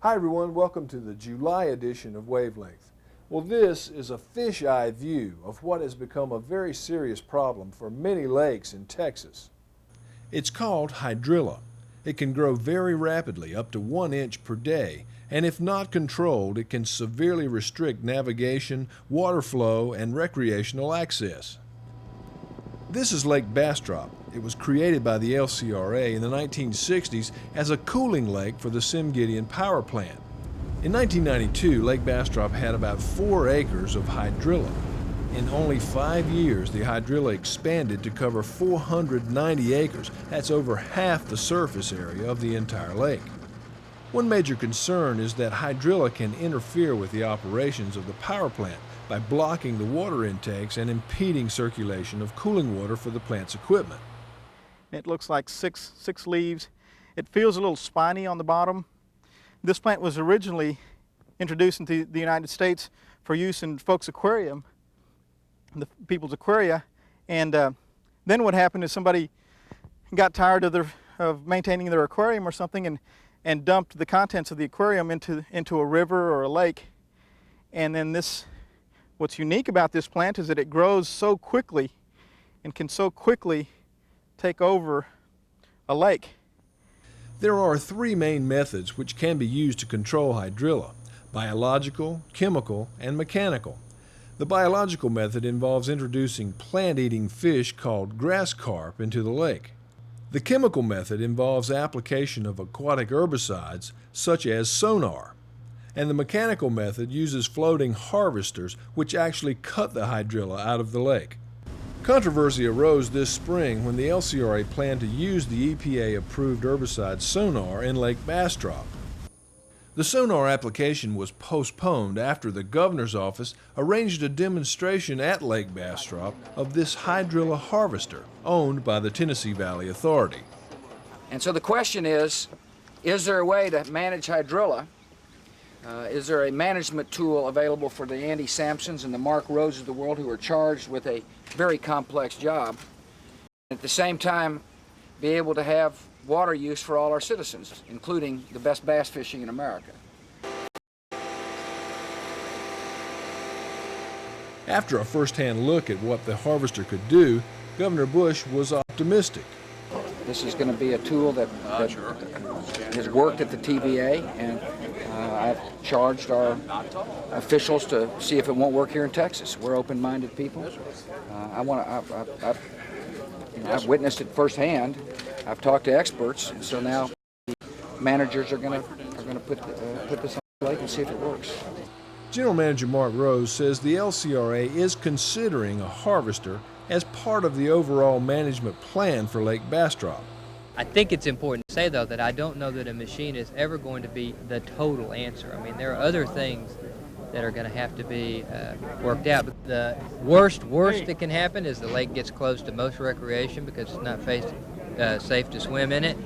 Hi everyone, welcome to the July edition of Wavelength. Well, this is a fisheye view of what has become a very serious problem for many lakes in Texas. It's called hydrilla. It can grow very rapidly, up to 1 inch per day, and if not controlled, it can severely restrict navigation, water flow, and recreational access. This is Lake Bastrop. It was created by the LCRA in the 1960s as a cooling lake for the Sim-Gideon power plant. In 1992, Lake Bastrop had about 4 acres of hydrilla. In only 5 years, the hydrilla expanded to cover 490 acres. That's over half the surface area of the entire lake. One major concern is that hydrilla can interfere with the operations of the power plant by blocking the water intakes and impeding circulation of cooling water for the plant's equipment. It looks like six leaves. It feels a little spiny on the bottom. This plant was originally introduced into the United States for use in folks' aquarium, the people's aquaria, and then what happened is somebody got tired of maintaining their aquarium or something and dumped the contents of the aquarium into a river or a lake. And then what's unique about this plant is that it grows so quickly and can so quickly take over a lake. There are 3 main methods which can be used to control hydrilla: biological, chemical, and mechanical. The biological method involves introducing plant-eating fish called grass carp into the lake. The chemical method involves application of aquatic herbicides such as sonar. And the mechanical method uses floating harvesters which actually cut the hydrilla out of the lake. Controversy arose this spring when the LCRA planned to use the EPA-approved herbicide sonar in Lake Bastrop. The sonar application was postponed after the governor's office arranged a demonstration at Lake Bastrop of this hydrilla harvester owned by the Tennessee Valley Authority. And so the question is there a way to manage hydrilla? Is there a management tool available for the Andy Sampsons and the Mark Roses of the world who are charged with a very complex job, at the same time be able to have water use for all our citizens, including the best bass fishing in America? After a first-hand look at what the harvester could do, Governor Bush was optimistic. This is going to be a tool that has worked at the TVA, and I've charged our officials to see if it won't work here in Texas. We're open-minded people. I've witnessed it firsthand. I've talked to experts, and so now managers are going to put this on the lake and see if it works. General Manager Mark Rose says the LCRA is considering a harvester as part of the overall management plan for Lake Bastrop. I think it's important to say, though, that I don't know that a machine is ever going to be the total answer. I mean, there are other things that are going to have to be worked out. But the worst that can happen is the lake gets closed to most recreation because it's not safe to swim in it,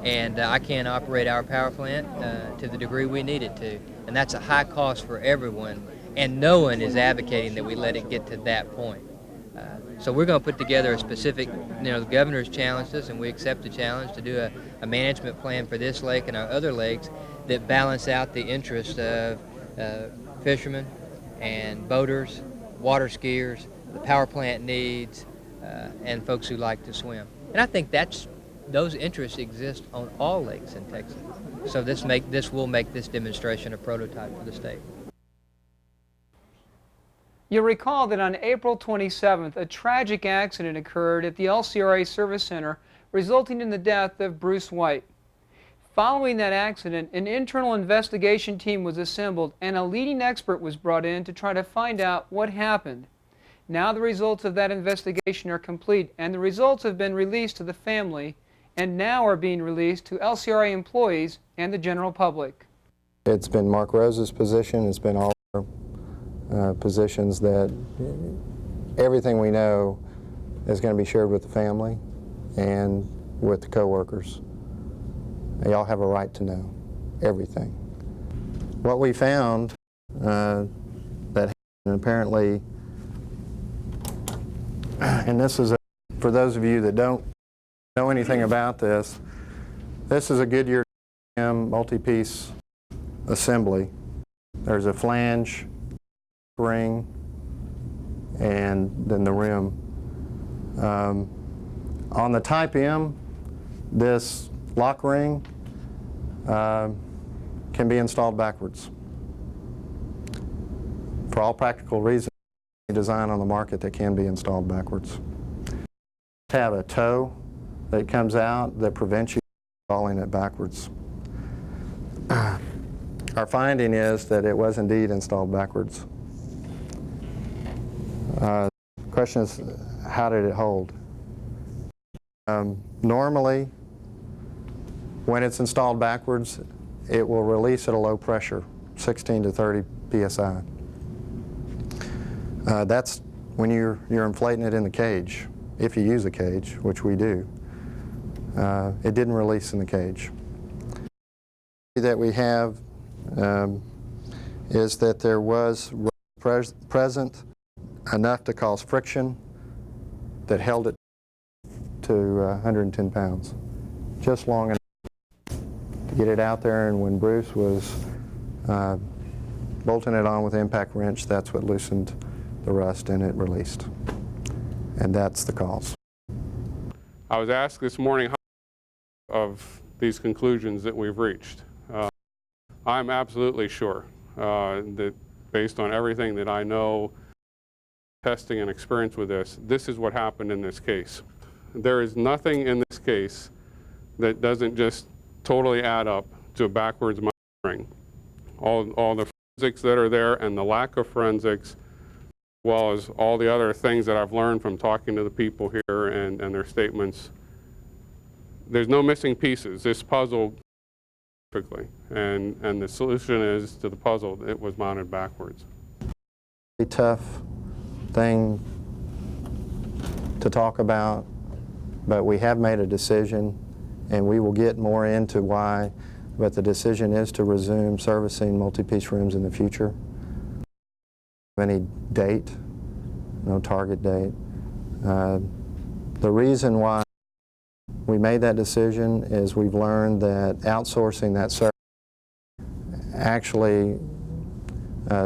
and I can't operate our power plant to the degree we need it to. And that's a high cost for everyone, and no one is advocating that we let it get to that point. So we're going to put together a specific, the governor's challenged us, and we accept the challenge to do a management plan for this lake and our other lakes that balance out the interests of fishermen and boaters, water skiers, the power plant needs, and folks who like to swim. And I think those interests exist on all lakes in Texas. So this will make this demonstration a prototype for the state. You'll recall that on April 27th, a tragic accident occurred at the LCRA Service Center, resulting in the death of Bruce White. Following that accident, an internal investigation team was assembled and a leading expert was brought in to try to find out what happened. Now the results of that investigation are complete, and the results have been released to the family and now are being released to LCRA employees and the general public. It's been Mark Rose's position, it's been all our positions that everything we know is going to be shared with the family and with the co-workers. They all have a right to know everything. What we found that apparently, and this is for those of you that don't know anything about this, this is a Goodyear multi-piece assembly. There's a flange, ring, and then the rim. On the Type M, this lock ring can be installed backwards. For all practical reasons, design on the market that can be installed backwards. Have a toe that comes out that prevents you from installing it backwards. Our finding is that it was indeed installed backwards. The question is, how did it hold? Normally, when it's installed backwards, it will release at a low pressure, 16 to 30 psi. That's when you're inflating it in the cage, if you use a cage, which we do. It didn't release in the cage. That we have is that there was present enough to cause friction that held it to 110 pounds, just long enough to get it out there. And when Bruce was bolting it on with the impact wrench, that's what loosened the rust and it released. And that's the cause. I was asked this morning of these conclusions that we've reached. I'm absolutely sure that based on everything that I know, testing and experience with this is what happened in this case. There is nothing in this case that doesn't just totally add up to a backwards ring. All the forensics that are there and the lack of forensics, as well as all the other things that I've learned from talking to the people here and their statements, there's no missing pieces. This puzzle perfectly, and the solution is to the puzzle, it was mounted backwards. A tough thing to talk about, but we have made a decision, and we will get more into why, but the decision is to resume servicing multi-piece rims in the future. Any date, no target date. The reason why we made that decision is we've learned that outsourcing that service actually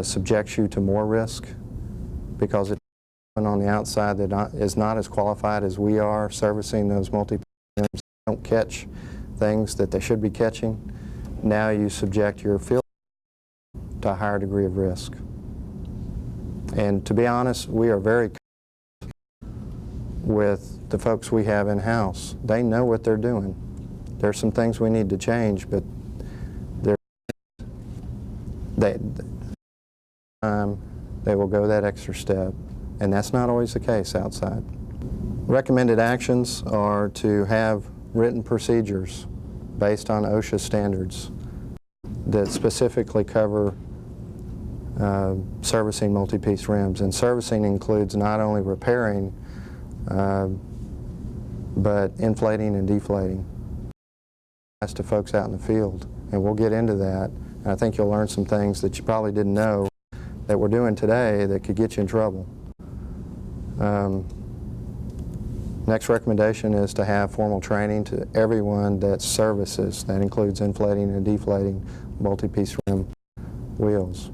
subjects you to more risk, because it's on the outside that is not as qualified as we are servicing those multi-piece rims, don't catch things that they should be catching. Now you subject your field to a higher degree of risk. And to be honest, we are very with the folks we have in-house. They know what they're doing. There's some things we need to change, but they will go that extra step, and that's not always the case outside. Recommended actions are to have written procedures based on OSHA standards that specifically cover servicing multi-piece rims. And servicing includes not only repairing, but inflating and deflating. As to folks out in the field, and we'll get into that. And I think you'll learn some things that you probably didn't know that we're doing today that could get you in trouble. Next recommendation is to have formal training to everyone that services. That includes inflating and deflating multi-piece rim wheels.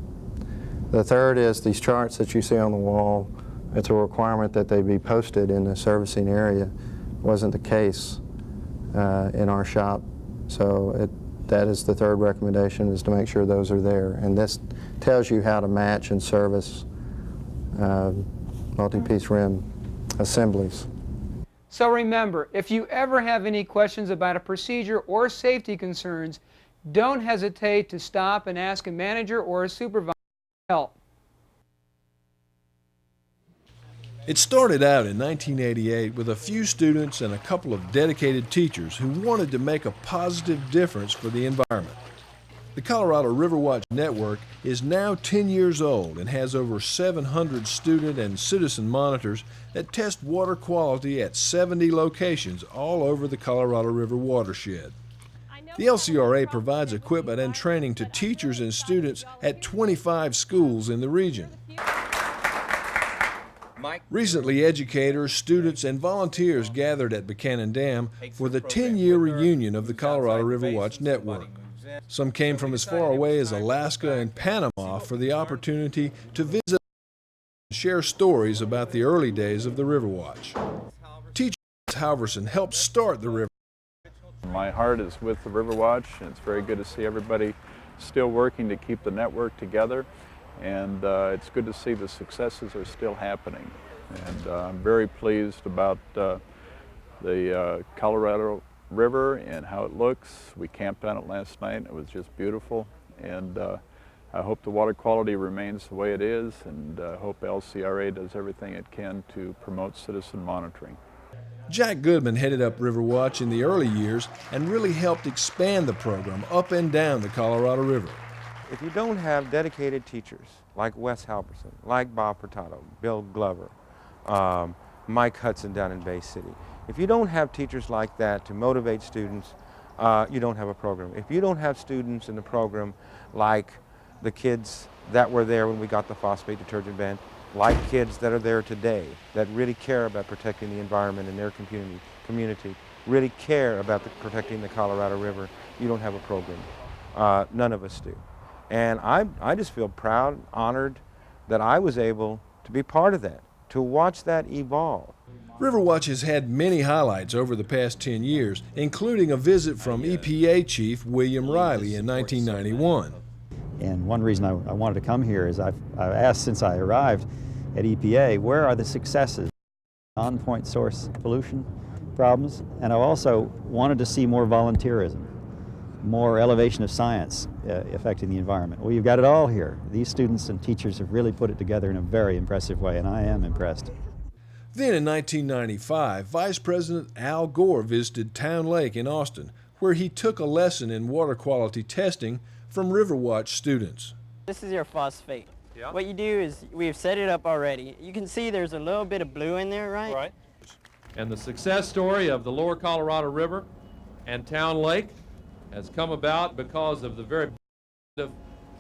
The third is these charts that you see on the wall. It's a requirement that they be posted in the servicing area. Wasn't the case in our shop, so that is the third recommendation, is to make sure those are there. And this tells you how to match and service multi-piece rim assemblies. So remember, if you ever have any questions about a procedure or safety concerns, don't hesitate to stop and ask a manager or a supervisor for help. It started out in 1988 with a few students and a couple of dedicated teachers who wanted to make a positive difference for the environment. The Colorado River Watch Network is now 10 years old and has over 700 student and citizen monitors that test water quality at 70 locations all over the Colorado River watershed. The LCRA provides equipment and training to teachers and students at 25 schools in the region. Recently, educators, students, and volunteers gathered at Buchanan Dam for the 10-year reunion of the Colorado River Watch Network. Some came from as far away as Alaska and Panama for the opportunity to visit and share stories about the early days of the Riverwatch. Teacher Halverson helped start the River. My heart is with the Riverwatch, and it's very good to see everybody still working to keep the network together, and it's good to see the successes are still happening. And I'm very pleased about the Colorado River and how it looks. We camped on it last night, and it was just beautiful, and I hope the water quality remains the way it is, and I hope LCRA does everything it can to promote citizen monitoring. Jack Goodman headed up Riverwatch in the early years and really helped expand the program up and down the Colorado River. If you don't have dedicated teachers like Wes Halverson, like Bob Furtado, Bill Glover, Mike Hudson down in Bay City, if you don't have teachers like that to motivate students, you don't have a program. If you don't have students in the program like the kids that were there when we got the phosphate detergent ban, like kids that are there today that really care about protecting the environment in their community, really care about protecting the Colorado River, you don't have a program. None of us do. And I just feel proud, honored that I was able to be part of that, to watch that evolve. Riverwatch has had many highlights over the past 10 years, including a visit from EPA Chief William Riley in 1991. And one reason I wanted to come here is I've asked since I arrived at EPA, where are the successes on point source pollution problems? And I also wanted to see more volunteerism, more elevation of science affecting the environment. Well, you've got it all here. These students and teachers have really put it together in a very impressive way, and I am impressed. Then in 1995, Vice President Al Gore visited Town Lake in Austin, where he took a lesson in water quality testing from Riverwatch students. This is your phosphate. Yeah. What you do is we've set it up already. You can see there's a little bit of blue in there, right? Right. And the success story of the Lower Colorado River and Town Lake has come about because of the very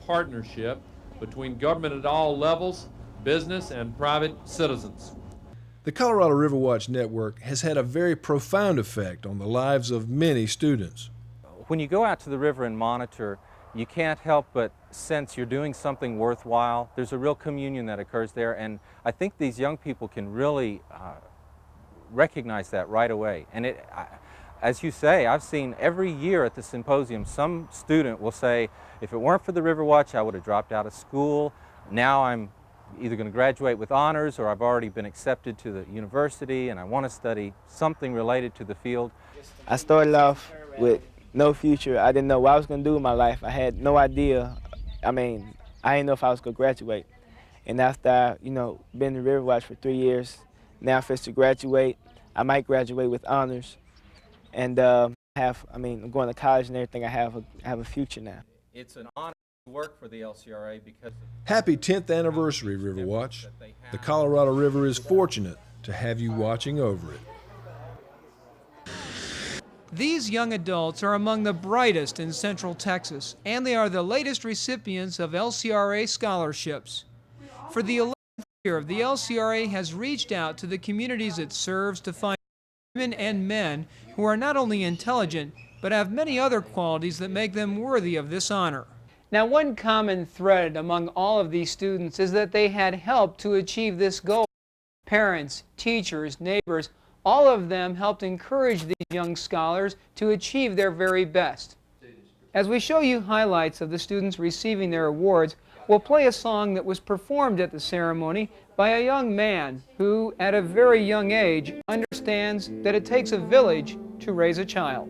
partnership between government at all levels, business and private citizens. The Colorado Riverwatch Network has had a very profound effect on the lives of many students. When you go out to the river and monitor, you can't help but sense you're doing something worthwhile. There's a real communion that occurs there, and I think these young people can really recognize that right away. And as you say, I've seen every year at the symposium, some student will say, if it weren't for the Riverwatch, I would have dropped out of school. Now I'm either going to graduate with honors, or I've already been accepted to the university, and I want to study something related to the field. I started off with no future. I didn't know what I was going to do with my life. I had no idea. I didn't know if I was going to graduate. And after I, been in Riverwatch for 3 years, now I'm supposed to graduate. I might graduate with honors. And I'm going to college and everything. I have a future now. It's an honor to work for the LCRA because... Happy 10th anniversary, Riverwatch. The Colorado River is fortunate to have you watching over it. These young adults are among the brightest in Central Texas, and they are the latest recipients of LCRA scholarships. For the 11th year, the LCRA has reached out to the communities it serves to find women and men who are not only intelligent, but have many other qualities that make them worthy of this honor. Now, one common thread among all of these students is that they had helped to achieve this goal. Parents, teachers, neighbors, all of them helped encourage these young scholars to achieve their very best. As we show you highlights of the students receiving their awards, we'll play a song that was performed at the ceremony by a young man who, at a very young age, understands that it takes a village to raise a child.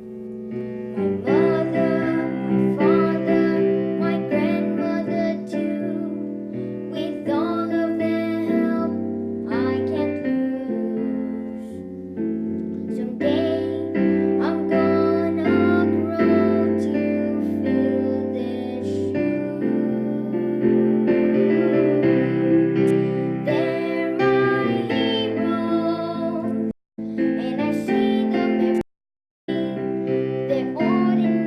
Ordinary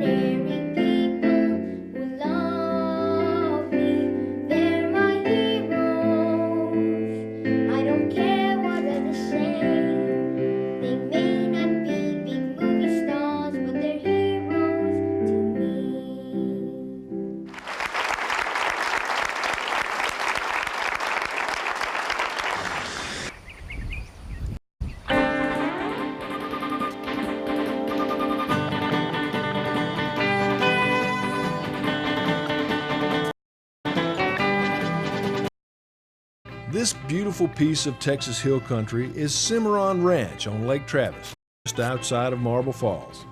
This beautiful piece of Texas hill country is Cimarron Ranch on Lake Travis, just outside of Marble Falls.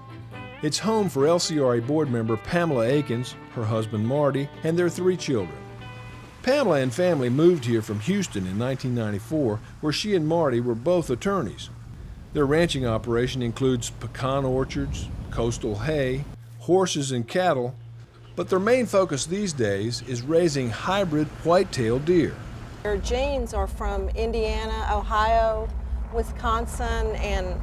It's home for LCRA board member Pamela Akins, her husband Marty, and their 3 children. Pamela and family moved here from Houston in 1994, where she and Marty were both attorneys. Their ranching operation includes pecan orchards, coastal hay, horses and cattle, but their main focus these days is raising hybrid white-tailed deer. Their genes are from Indiana, Ohio, Wisconsin, and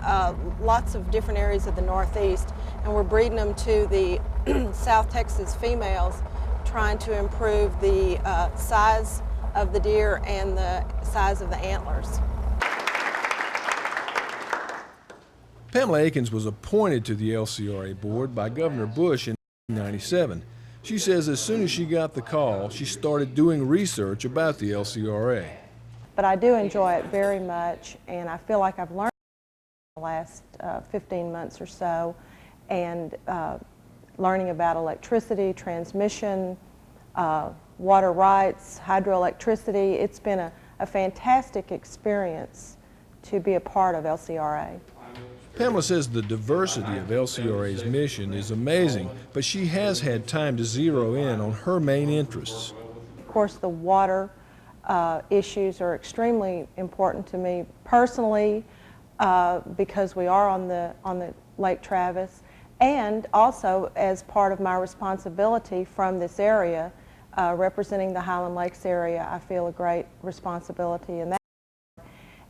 lots of different areas of the Northeast, and we're breeding them to the South Texas females, trying to improve the size of the deer and the size of the antlers. Pamela Akins was appointed to the LCRA board by Governor Bush in 1997. She says as soon as she got the call, she started doing research about the LCRA. But I do enjoy it very much, and I feel like I've learned in the last 15 months or so, and learning about electricity, transmission, water rights, hydroelectricity. It's been a fantastic experience to be a part of LCRA. Pamela says the diversity of LCRA's mission is amazing, but she has had time to zero in on her main interests. Of course, the water issues are extremely important to me personally because we are on the Lake Travis, and also as part of my responsibility from this area, representing the Highland Lakes area. I feel a great responsibility in that.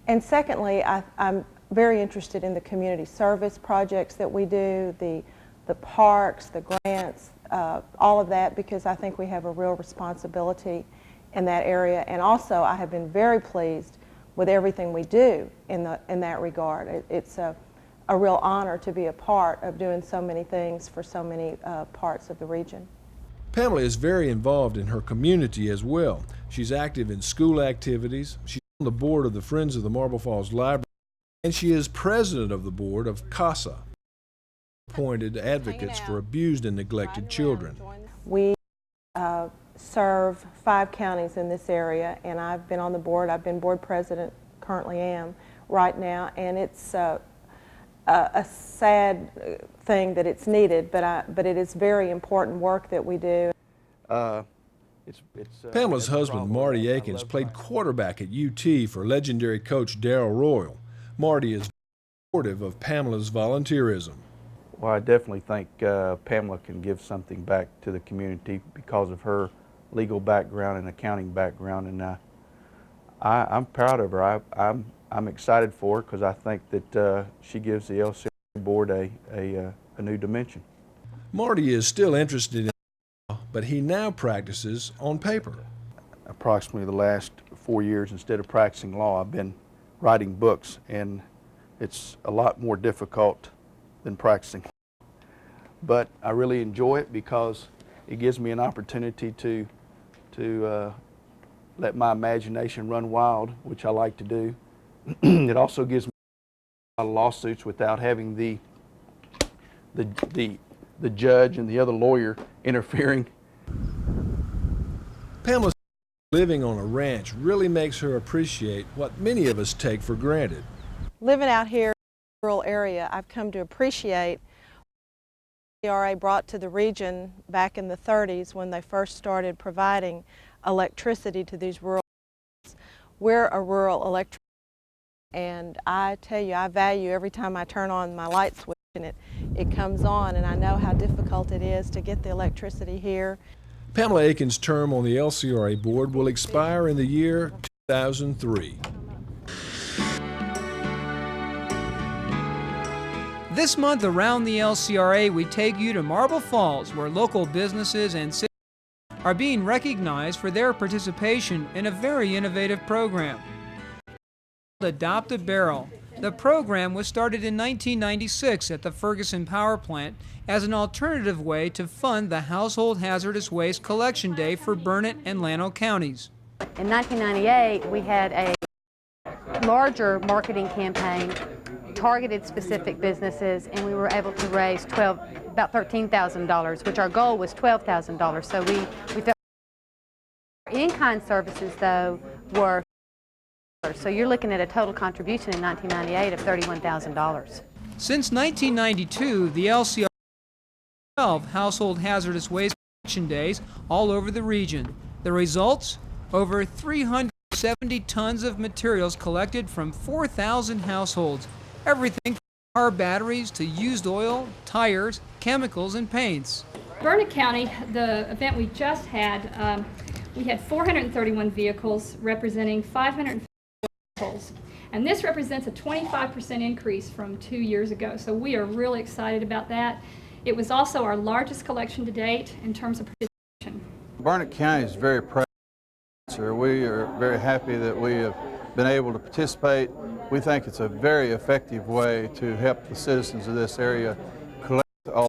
And secondly, I'm very interested in the community service projects that we do, the parks, the grants, all of that, because I think we have a real responsibility in that area. And also, I have been very pleased with everything we do in that regard. It's a real honor to be a part of doing so many things for so many parts of the region. Pamela is very involved in her community as well. She's active in school activities. She's on the board of the Friends of the Marble Falls Library, and she is president of the board of CASA, appointed advocates for abused and neglected children. We serve 5 counties in this area, and I've been on the board. I've been board president, currently am right now, and it's a sad thing that it's needed, but it is very important work that we do. Pamela's husband, Marty Akins, played quarterback at UT for legendary coach Darrell Royal. Marty is supportive of Pamela's volunteerism. Well, I definitely think Pamela can give something back to the community because of her legal background and accounting background, and I'm proud of her. I'm excited for her because I think that she gives the LCRA board a new dimension. Marty is still interested in law, but he now practices on paper. Approximately the last 4 years, instead of practicing law, I've been writing books, and it's a lot more difficult than practicing. But I really enjoy it because it gives me an opportunity to let my imagination run wild, which I like to do. It also gives me a lot of lawsuits without having the judge and the other lawyer interfering. Pamela, living on a ranch really makes her appreciate what many of us take for granted. Living out here in the rural area, I've come to appreciate what LCRA brought to the region back in the 30s when they first started providing electricity to these rural areas. We're a rural electric, and I tell you, I value every time I turn on my light switch and it comes on, and I know how difficult it is to get the electricity here. Pamela Akins' term on the LCRA board will expire in the year 2003. This month around the LCRA, we take you to Marble Falls, where local businesses and cities are being recognized for their participation in a very innovative program. Adopt a Barrel. The program was started in 1996 at the Ferguson Power Plant as an alternative way to fund the Household Hazardous Waste Collection Day for Burnett and Llano counties. In 1998, we had a larger marketing campaign, targeted specific businesses, and we were able to raise about $13,000, which our goal was $12,000. So we felt in-kind services, though, were So you're looking at a total contribution in 1998 of $31,000. Since 1992, the LCRA 12 household hazardous waste collection days all over the region. The results? Over 370 tons of materials collected from 4,000 households. Everything from car batteries to used oil, tires, chemicals, and paints. Burnett County, the event we just had, we had 431 vehicles representing 550 households. And this represents a 25% increase from 2 years ago. So we are really excited about that. It was also our largest collection to date in terms of participation. Burnett County is very proud. We are very happy that we have been able to participate. We think it's a very effective way to help the citizens of this area collect all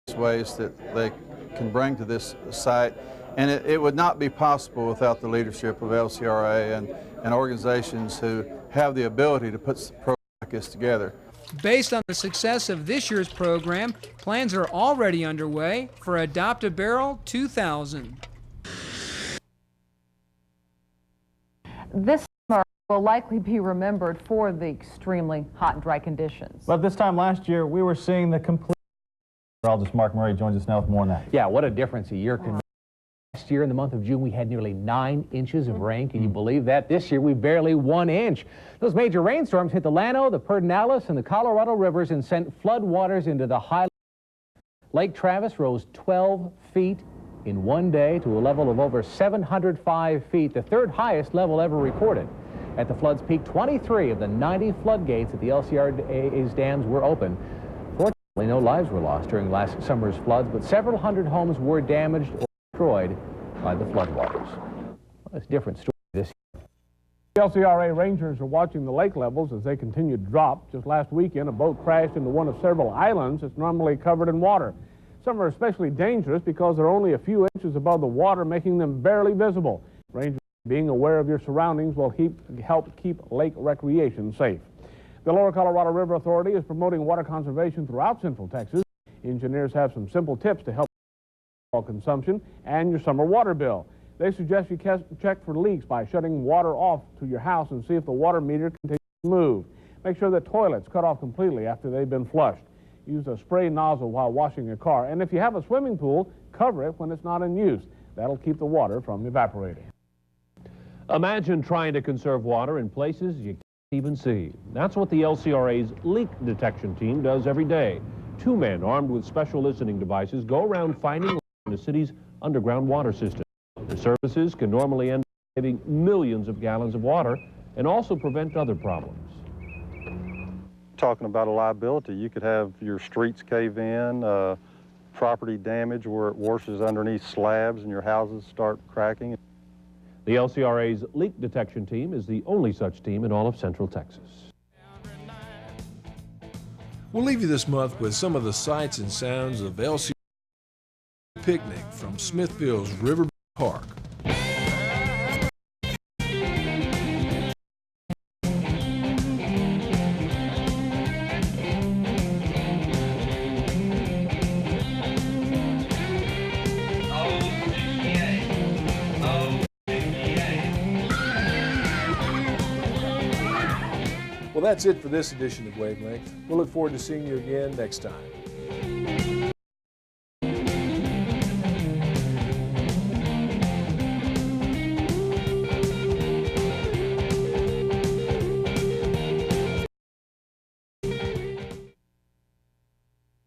this waste that they can bring to this site. And it would not be possible without the leadership of LCRA and organizations who have the ability to put a program like this together. Based on the success of this year's program, plans are already underway for Adopt a Barrel 2000. This summer will likely be remembered for the extremely hot and dry conditions. But this time last year, we were seeing the complete... Meteorologist Mark Murray joins us now with more on that. Yeah, what a difference a year can make. Last year in the month of June, we had nearly 9 inches of rain. Can you believe that? This year, we barely 1 inch. Those major rainstorms hit the Llano, the Pedernales, and the Colorado rivers and sent flood waters into the high. Lake Travis rose 12 feet in 1 day to a level of over 705 feet, the third highest level ever recorded. At the flood's peak, 23 of the 90 floodgates at the LCRA's dams were open. Fortunately, no lives were lost during last summer's floods, but several hundred homes were damaged or destroyed by the floodwaters. Well, it's a different story this year. The LCRA rangers are watching the lake levels as they continue to drop. Just last weekend, a boat crashed into one of several islands that's normally covered in water. Some are especially dangerous because they're only a few inches above the water, making them barely visible. Rangers being aware of your surroundings will help keep lake recreation safe. The Lower Colorado River Authority is promoting water conservation throughout Central Texas. Engineers have some simple tips to help consumption and your summer water bill. They suggest you check for leaks by shutting water off to your house and see if the water meter continues to move. Make sure that toilets cut off completely after they've been flushed. Use a spray nozzle while washing your car. And if you have a swimming pool, cover it when it's not in use. That'll keep the water from evaporating. Imagine trying to conserve water in places you can't even see. That's what the LCRA's leak detection team does every day. 2 men armed with special listening devices go around finding leaks in the city's underground water system. The services can normally end up saving millions of gallons of water and also prevent other problems. Talking about a liability, you could have your streets cave in, property damage where it washes underneath slabs and your houses start cracking. The LCRA's leak detection team is the only such team in all of Central Texas. We'll leave you this month with some of the sights and sounds of LCRA picnic from Smithville's River Park. Well, that's it for this edition of Wavelength. We'll look forward to seeing you again next time.